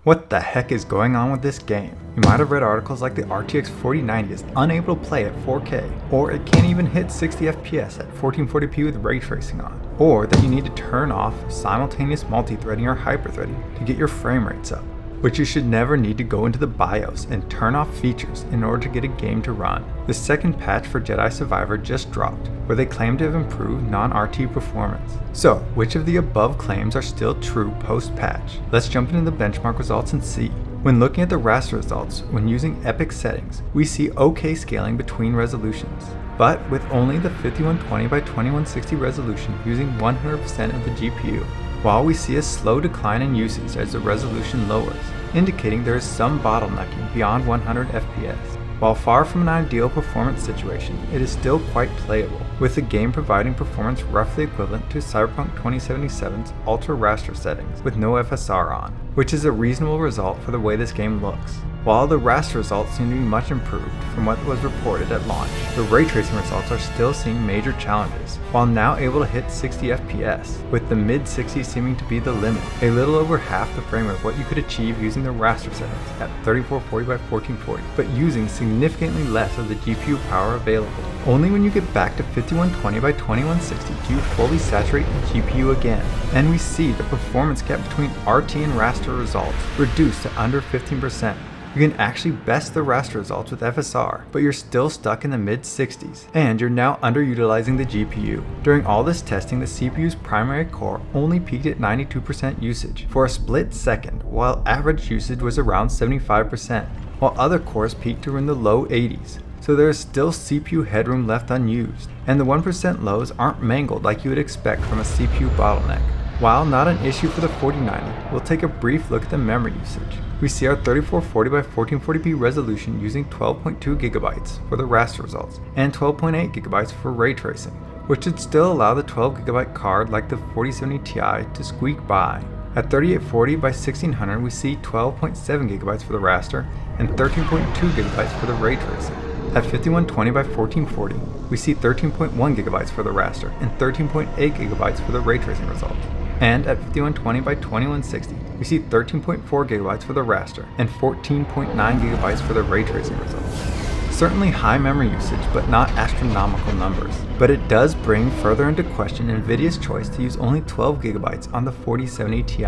What the heck is going on with this game? You might have read articles like the RTX 4090 is unable to play at 4K, or it can't even hit 60 FPS at 1440p with ray tracing on, or that you need to turn off simultaneous multi-threading or hyper-threading to get your frame rates up, which you should never need to go into the BIOS and turn off features in order to get a game to run. The second patch for Jedi Survivor just dropped, where they claim to have improved non-RT performance. So, which of the above claims are still true post-patch? Let's jump into the benchmark results and see. When looking at the raster results, when using epic settings, we see okay scaling between resolutions, but with only the 5120 by 2160 resolution using 100% of the GPU, while we see a slow decline in usage as the resolution lowers, indicating there is some bottlenecking beyond 100 FPS. While far from an ideal performance situation, it is still quite playable, with the game providing performance roughly equivalent to Cyberpunk 2077's ultra raster settings with no FSR on, which is a reasonable result for the way this game looks. While the raster results seem to be much improved from what was reported at launch, the ray tracing results are still seeing major challenges, while now able to hit 60 FPS, with the mid-60s seeming to be the limit, a little over half the frame rate of what you could achieve using the raster settings at 3440 by 1440, but using significantly less of the GPU power available. Only when you get back to 5120 by 2160 do you fully saturate the GPU again, and we see the performance gap between RT and raster results reduced to under 15%. You can actually best the raster results with FSR, but you're still stuck in the mid-60s, and you're now underutilizing the GPU. During all this testing, the CPU's primary core only peaked at 92% usage for a split second, while average usage was around 75%, while other cores peaked to in the low 80s. So there is still CPU headroom left unused, and the 1% lows aren't mangled like you would expect from a CPU bottleneck. While not an issue for the 4090, we'll take a brief look at the memory usage. We see our 3440 by 1440p resolution using 12.2 GB for the raster results and 12.8 GB for ray tracing, which should still allow the 12 GB card like the 4070 Ti to squeak by. At 3840 by 1600 we see 12.7 GB for the raster and 13.2 GB for the ray tracing. At 5120 by 1440 we see 13.1 GB for the raster and 13.8 GB for the ray tracing results. And at 5120 by 2160, we see 13.4 GB for the raster and 14.9 GB for the ray tracing results. Certainly high memory usage, but not astronomical numbers. But it does bring further into question Nvidia's choice to use only 12 GB on the 4070 Ti.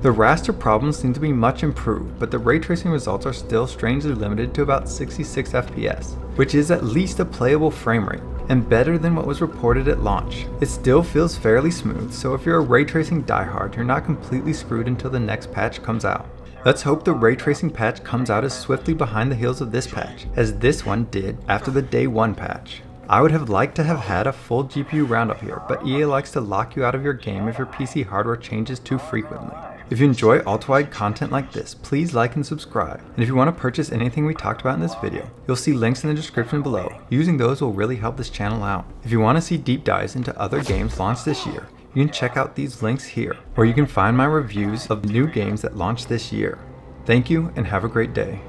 The raster problems seem to be much improved, but the ray tracing results are still strangely limited to about 66 FPS, which is at least a playable frame rate, and better than what was reported at launch. It still feels fairly smooth, so if you're a ray tracing diehard, you're not completely screwed until the next patch comes out. Let's hope the ray tracing patch comes out as swiftly behind the heels of this patch, as this one did after the day 1 patch. I would have liked to have had a full GPU roundup here, but EA likes to lock you out of your game if your PC hardware changes too frequently. If you enjoy Ultrawide content like this, please like and subscribe. And if you want to purchase anything we talked about in this video, you'll see links in the description below. Using those will really help this channel out. If you want to see deep dives into other games launched this year, you can check out these links here, or you can find my reviews of new games that launched this year. Thank you and have a great day.